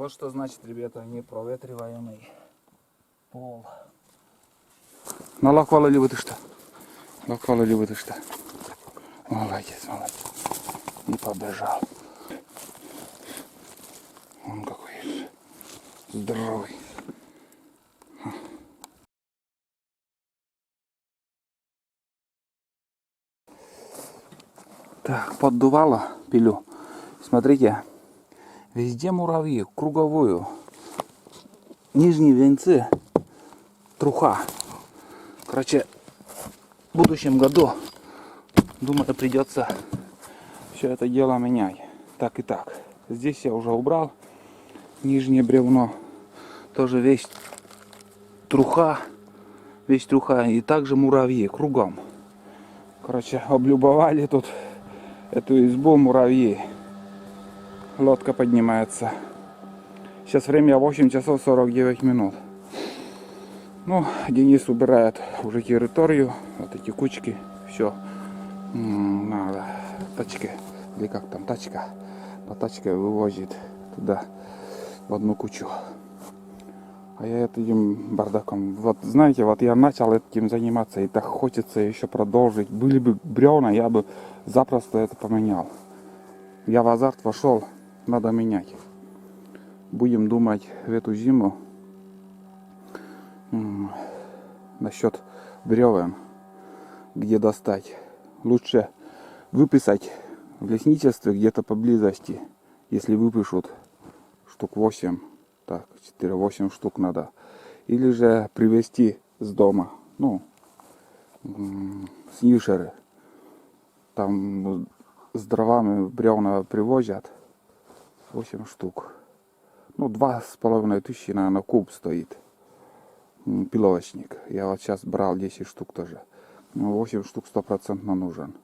Вот что значит, ребята, непроветриваемый пол. Налоквала ли вы ты что? Налоквала ли вы ты что? Молодец, молодец. И побежал. Он какой здоровый. Так, поддувало пилю. Смотрите, везде муравьи, круговую. Нижние венцы, труха. Короче, в будущем году, думаю, придется все это дело менять. Так и так. Здесь я уже убрал нижнее бревно. Тоже весь труха. Весь труха. И также муравьи кругом. Короче, облюбовали тут эту избу муравьи. Лодка поднимается. Сейчас время 8 часов 49 минут. Ну, Денис убирает уже территорию. Вот эти кучки. Все. Надо. Тачка. Или как там, тачка. По тачке вывозит туда в одну кучу. А я этим бардаком. Вот знаете, вот я начал этим заниматься. И так хочется еще продолжить. Были бы бревна, я бы запросто это поменял. Я в азарт вошел. Надо менять. Будем думать в эту зиму насчет бревен, где достать. Лучше выписать в лесничестве где-то поблизости. Если выпишут штук 8, так, 4-8 штук надо. Или же привезти с дома, ну, с Нишеры. Там с дровами бревна привозят 8 штук. Ну, 2500, наверное, куб стоит. Пиловочник. Я вот сейчас брал 10 штук тоже. 8 штук 100% нужен.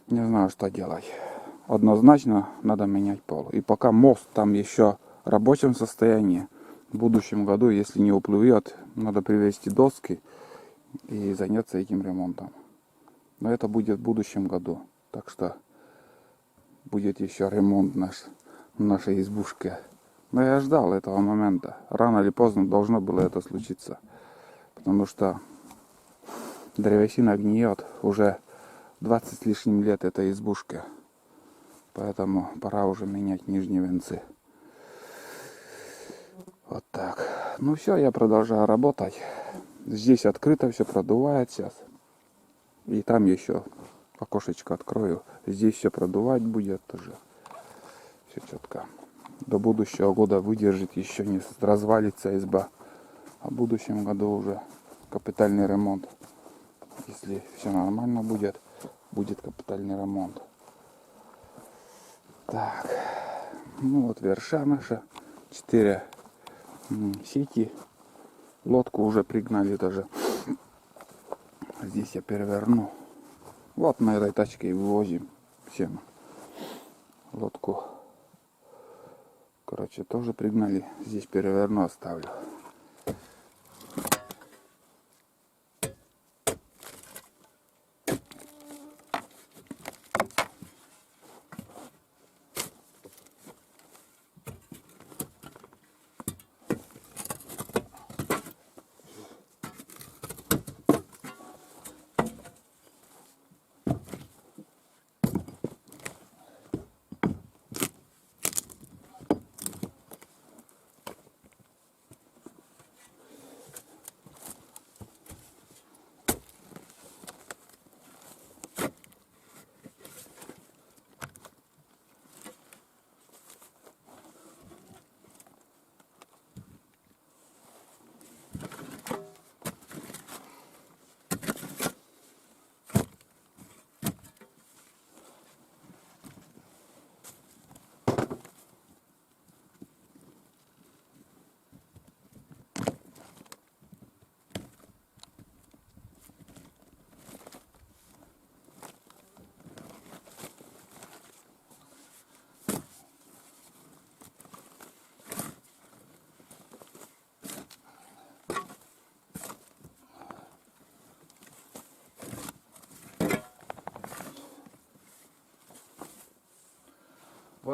Не знаю, что делать. Однозначно надо менять пол. И пока мост там еще в рабочем состоянии, в будущем году, если не уплывет, надо привезти доски и заняться этим ремонтом. Но это будет в будущем году. Так что будет еще ремонт в нашей избушке. Но я ждал этого момента. Рано или поздно должно было это случиться. Потому что древесина гниет уже 20 с лишним лет этой избушке. Поэтому пора уже менять нижние венцы. Вот так. Ну все, я продолжаю работать. Здесь открыто все продувает сейчас. И там еще окошечко открою. Здесь все продувать будет тоже. Все четко. До будущего года выдержит, еще не развалится изба. А в будущем году уже капитальный ремонт. Если все нормально будет, будет капитальный ремонт. Так. Ну вот верша наша. 4 сети. Лодку уже пригнали даже. Здесь я переверну. Вот на этой тачке и вывозим всем. Лодку. Короче, тоже пригнали. Здесь переверну, оставлю.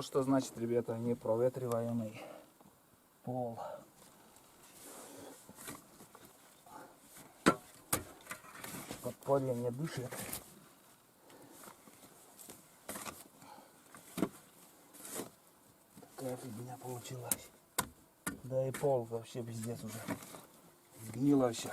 Вот что значит, ребята, непроветриваемый пол. Подполье не дышит. Такая фигня получилась. Да и пол вообще пиздец уже. Сгнило все.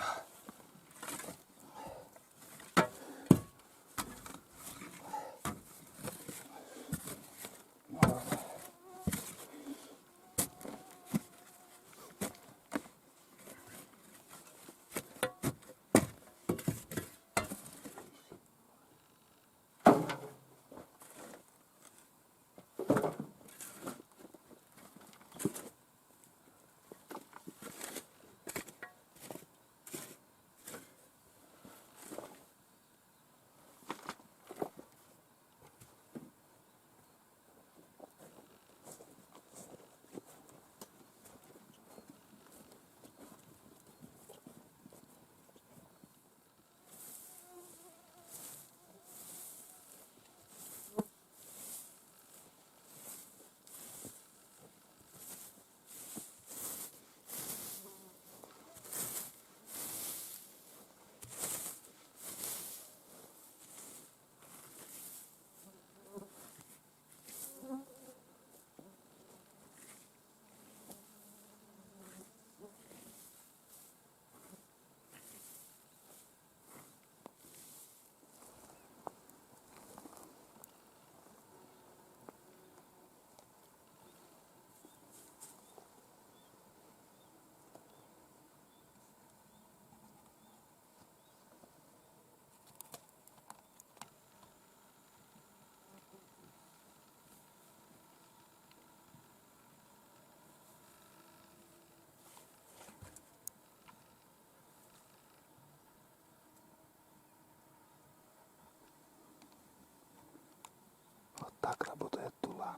Так работает тулан.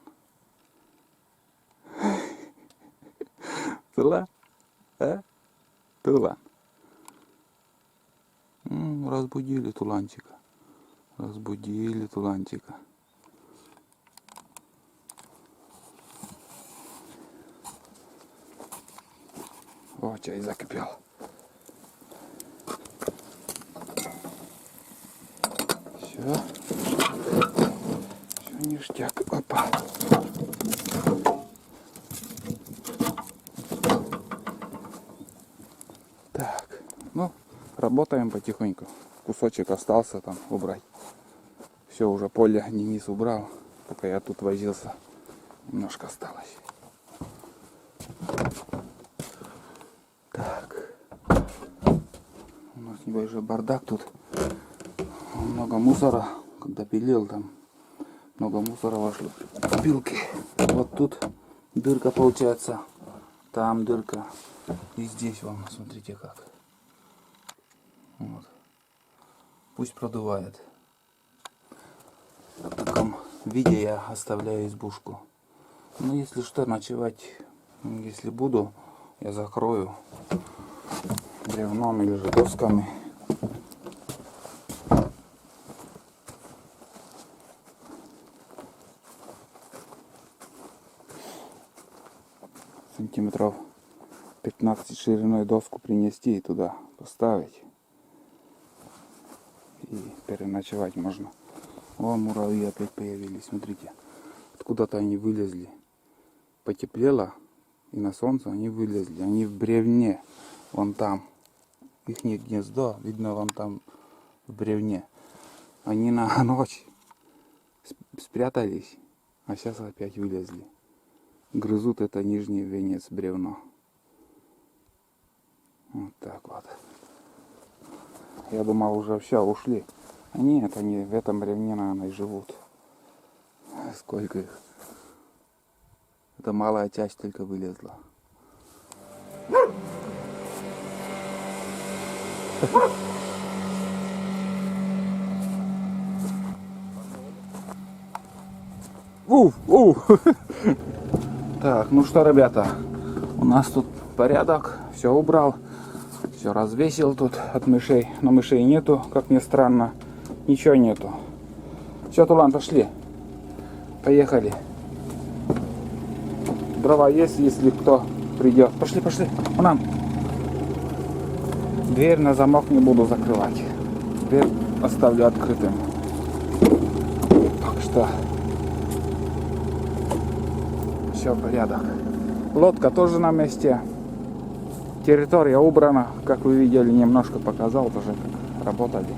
Тулан? А? Тулан. Разбудили туланчика. Разбудили туланчика. О, чай закипел. Все. Ништяк. Опа. Так, ну, работаем потихоньку. Кусочек остался там убрать. Все, уже поле Денис убрал. Пока я тут возился, немножко осталось. Так. У нас небольшой бардак тут. Много мусора. Когда пилил, там много мусора вошло. Пилки. Вот тут дырка получается. Там дырка. И здесь вам, смотрите как. Вот. Пусть продувает. В таком виде я оставляю избушку. Ну, если что, ночевать, если буду, я закрою бревном или же досками. Сантиметров 15 шириной доску принести и туда поставить. И переночевать можно. О, муравьи опять появились, смотрите. Откуда-то они вылезли. Потеплело, и на солнце они вылезли. Они в бревне, вон там. Их гнездо, видно вон там в бревне. Они на ночь спрятались, а сейчас опять вылезли. Грызут это нижний венец бревна. Вот так вот. Я думал, уже все ушли. А нет, они в этом бревне, наверное, и живут. Сколько их. Это малая часть только вылезла. Так, ну что, ребята, у нас тут порядок, все убрал, все развесил тут от мышей, но мышей нету, как ни странно, ничего нету. Все, Тулан, пошли, поехали. Дрова есть, если кто придет. Пошли, пошли. Вон. Дверь на замок не буду закрывать. Дверь оставлю открытым. Так что все порядок. Лодка тоже на месте. Территория убрана, как вы видели, немножко показал тоже, как работали.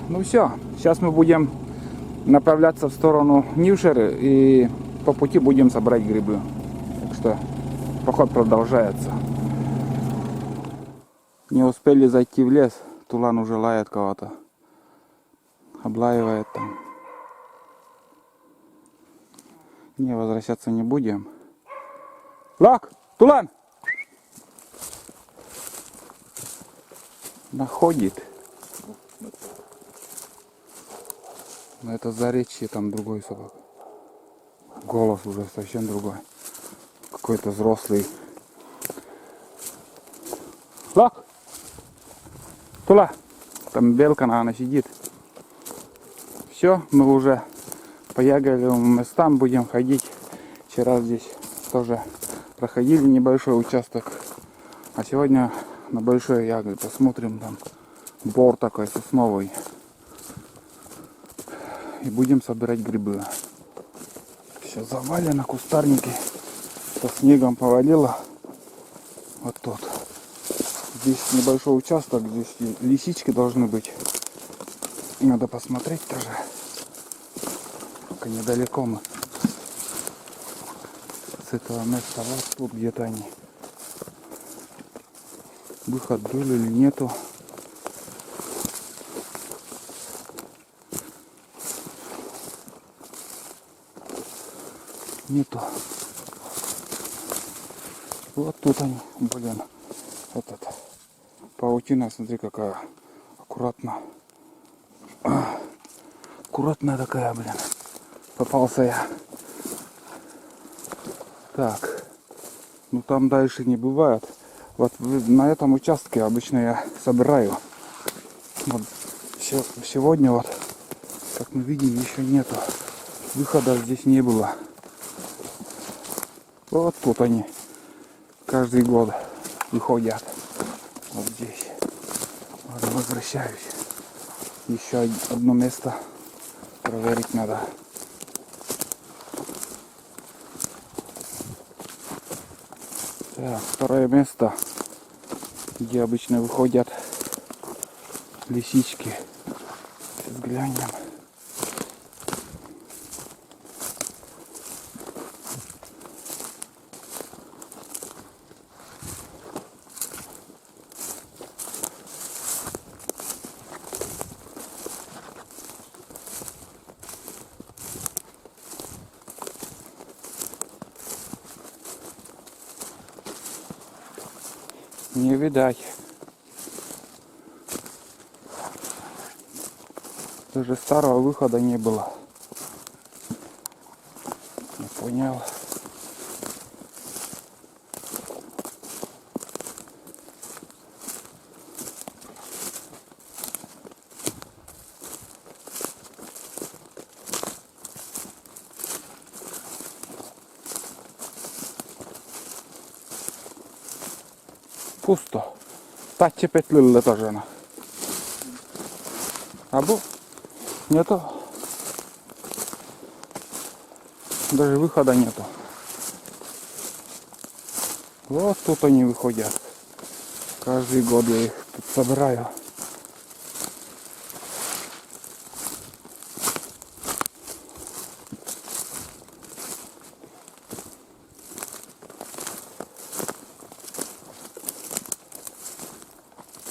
Ну все, сейчас мы будем направляться в сторону Нившеры и по пути будем собрать грибы. Так что поход продолжается. Не успели зайти в лес, Тулан уже лает кого-то. Облаивает там. Не, возвращаться не будем. Лак! Тулан! Находит. Но это заречье, там другой собак. Голос уже совсем другой. Какой-то взрослый. Лак! Тула! Там белка, наверное, сидит. Все, мы уже по ягодным местам будем ходить. Вчера здесь тоже проходили небольшой участок. А сегодня на большой ягоды посмотрим. Там бор такой сосновый. И будем собирать грибы. Все завалено, кустарники. Со снегом повалило. Вот тут. Здесь небольшой участок. Здесь лисички должны быть. Надо посмотреть тоже. Пока недалеко мы. С этого места. Вот тут где-то они. Выход был или нету. Нету. Вот тут они, блин. Этот. Паутина, смотри, какая аккуратно. Аккуратная такая, блин. Попался я. Так. Ну там дальше не бывает. Вот на этом участке обычно я собираю. Вот сегодня вот, как мы видим, еще нету. Выхода здесь не было. Вот тут они каждый год выходят. Вот здесь. Ладно, возвращаюсь. Еще одно место проверить надо. Так, второе место, где обычно выходят лисички. Сейчас глянем. Не видать. Даже старого выхода не было. Не понял. Пусто. Тачи петлюлле тоже. Або нету. Даже выхода нету. Вот тут они выходят. Каждый год я их тут собираю.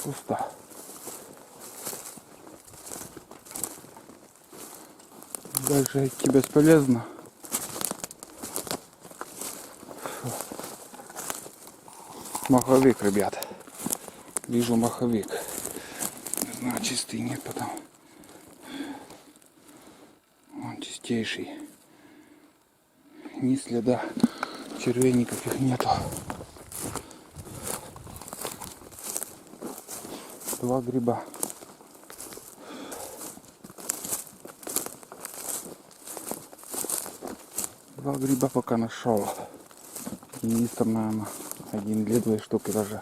Пусто. Дальше идти бесполезно. Маховик, ребят. Вижу маховик. Не знаю, чистый нет потом. Он чистейший. Ни следа червей никаких нету. 2 гриба. 2 гриба пока нашел. Денис там, наверное, 1 или 2 штуки даже.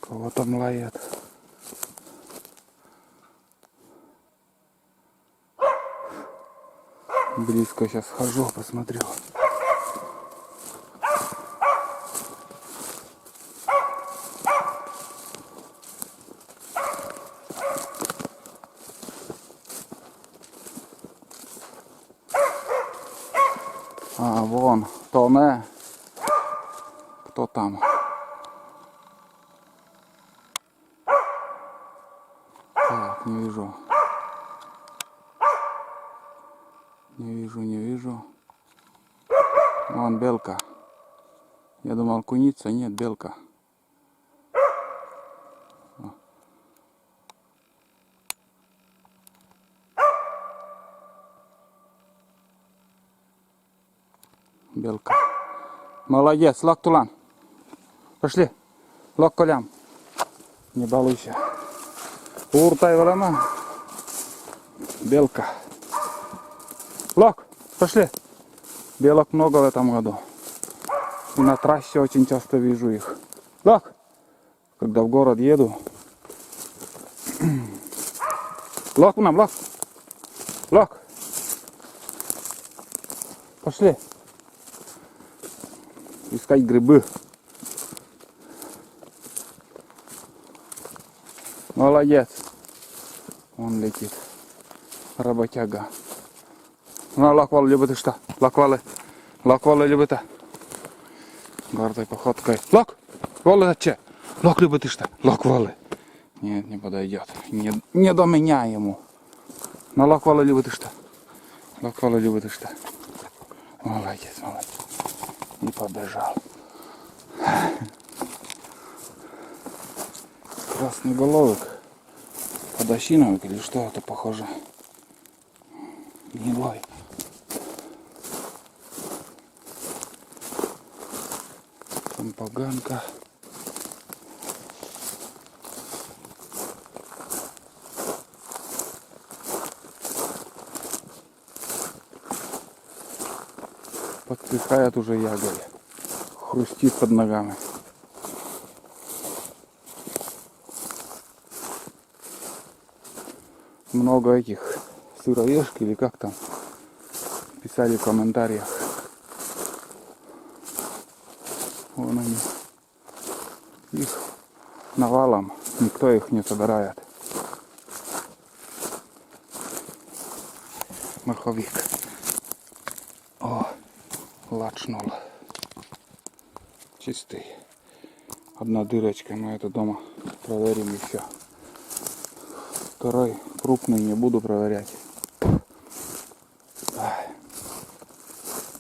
Кого там лает? Близко сейчас схожу, посмотрю. А, вон, Тоне. Кто там? Так, не вижу. Не вижу. Вон белка. Я думал куница, нет, белка. Белка. Молодец, лак тулан. Пошли. Лак колям. Не балуйся. Уртай варана. Белка. Лак, пошли. Белок много в этом году. И на трассе очень часто вижу их. Лак. Когда в город еду. Лак нам, лак. Лак. Пошли. Искать грибы. Молодец. Он летит. Работяга. Ну, лаквалы любит что? Лаквалы. Лаквалы любит. Гордой походкой. Лак. Валы че? Лак любит что? Лаквалы. Нет, не подойдет. Не до меня ему. На лаквалы любит что? Лаквалы любит что? Молодец, молодец. И побежал. Красный головик. Подощиновик или что это похоже? Гнилой. Там поганка. Подсыхает уже ягоды. Хрустит под ногами. Много этих сыроежки или как там писали в комментариях. Вон они. Их навалом. Никто их не собирает. Маховик. О, лачнул. Чистый. Одна дырочка, но это дома проверим еще. Второй крупный не буду проверять.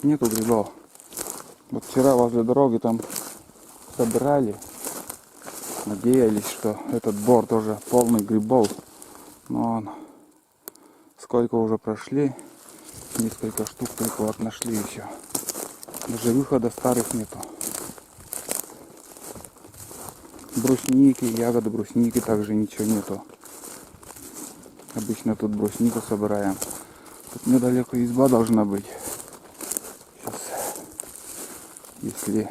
Нету грибов. Вот вчера возле дороги там собирали. Надеялись, что этот бор тоже полный грибов. Но он... Сколько уже прошли. Несколько штук только вот нашли еще. Даже выхода старых нету. Брусники, ягоды брусники также ничего нету. Обычно тут бруснику собираем. Тут недалеко изба должна быть. Сейчас, если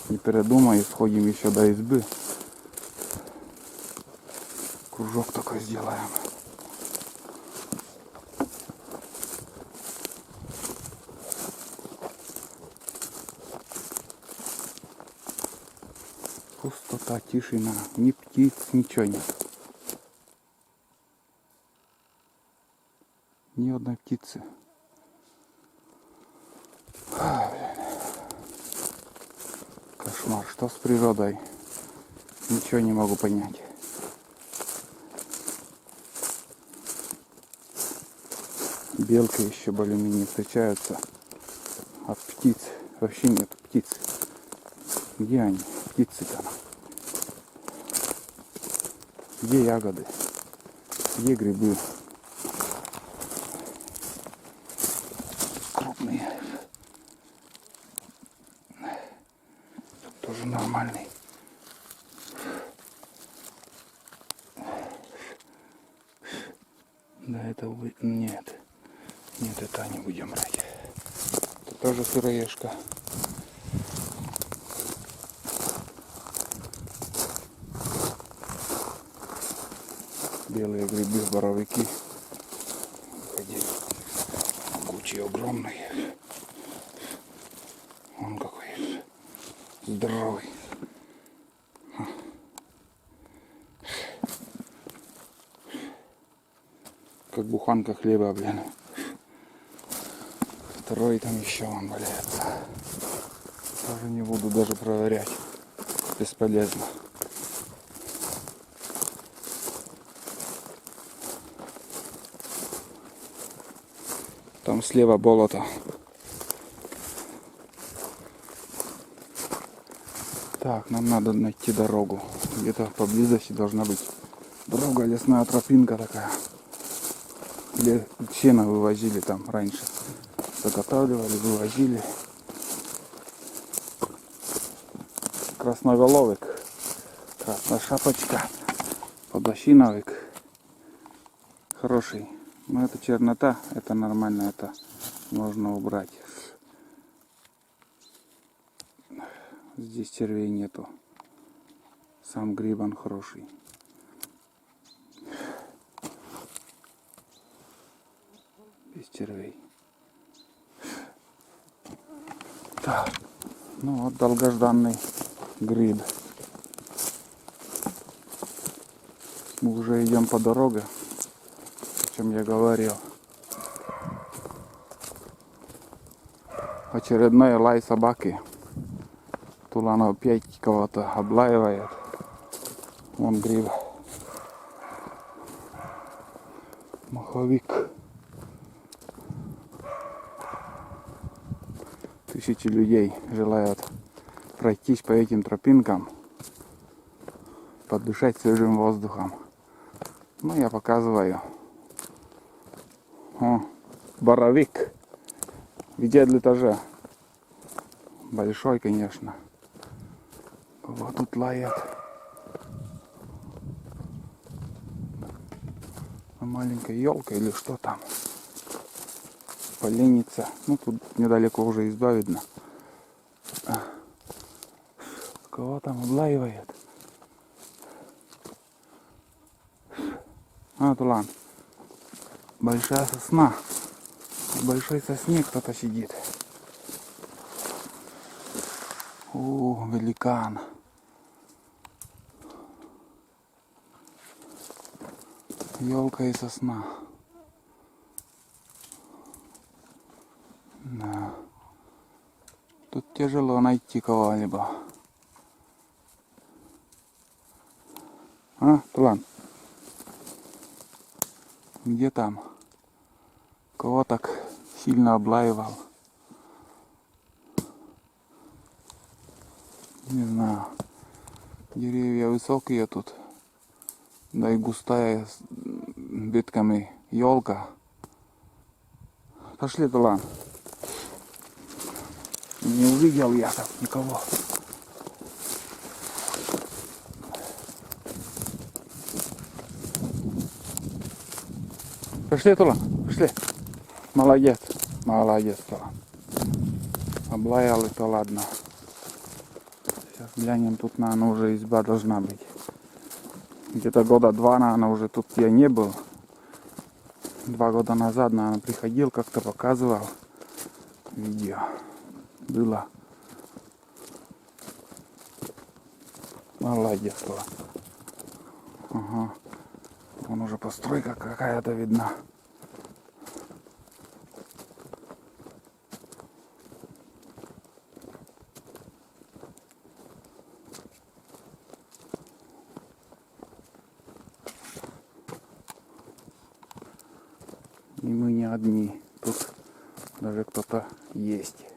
не передумаю, сходим еще до избы. Кружок такой сделаем. Пустота, тишина, ни птиц, ничего нет. Ни одной птицы. Кошмар, что с природой? Ничего не могу понять. Белки еще более-менее встречаются. От птиц вообще нет птиц. Где они? Птицы там. Где ягоды? Где грибы? Крупные. Тут тоже нормальный. Да, это нет. Нет, это не будем брать. Это тоже сыроежка. Белые грибы, боровики. Кучи огромные. Он какой здоровый. Как буханка хлеба, блин. Второй там еще он валяется. Тоже не буду даже проверять. Бесполезно. Там слева болото. Так, нам надо найти дорогу. Где-то поблизости должна быть дорога, лесная тропинка такая. Где сено вывозили там раньше. Заготавливали, вывозили. Красноголовик, красная шапочка, подощиновик. Хороший. Но это чернота, это нормально, это можно убрать. Здесь червей нету. Сам гриб он хороший. Без червей. Так, ну вот долгожданный гриб. Мы уже идем по дороге, о чем я говорил. Очередной лай собаки. Тулан опять кого-то облаивает. Вон гриб. Маховик. Тысячи людей желают пройтись по этим тропинкам, подышать свежим воздухом. Ну, я показываю. О, боровик. Где для этажа? Большой, конечно. Вот тут лает. Маленькая елка или что там? Поленница. Ну, тут недалеко уже изба видно. Кого там облаивает? А, Тулан. Большая сосна. В большой сосне кто-то сидит. О, великан. Елка и сосна. Да. Тут тяжело найти кого-либо. А, Тулан? Где там? Кого так сильно облаивал? Не знаю. Деревья высокие тут. Да и густая с ветками елка. Пошли, Тулан. Не увидел я там никого. Пошли, Тулан, пошли. Молодец, молодец, Тулан. Облаял, и то ладно. Сейчас глянем, тут, наверное, уже изба должна быть. Где-то года два, наверное, уже тут я не был. 2 года назад, наверное, приходил, как-то показывал видео. Было. Молодец, Тулан. Ага. Вон уже постройка какая-то видна. И мы не одни. Тут даже кто-то есть.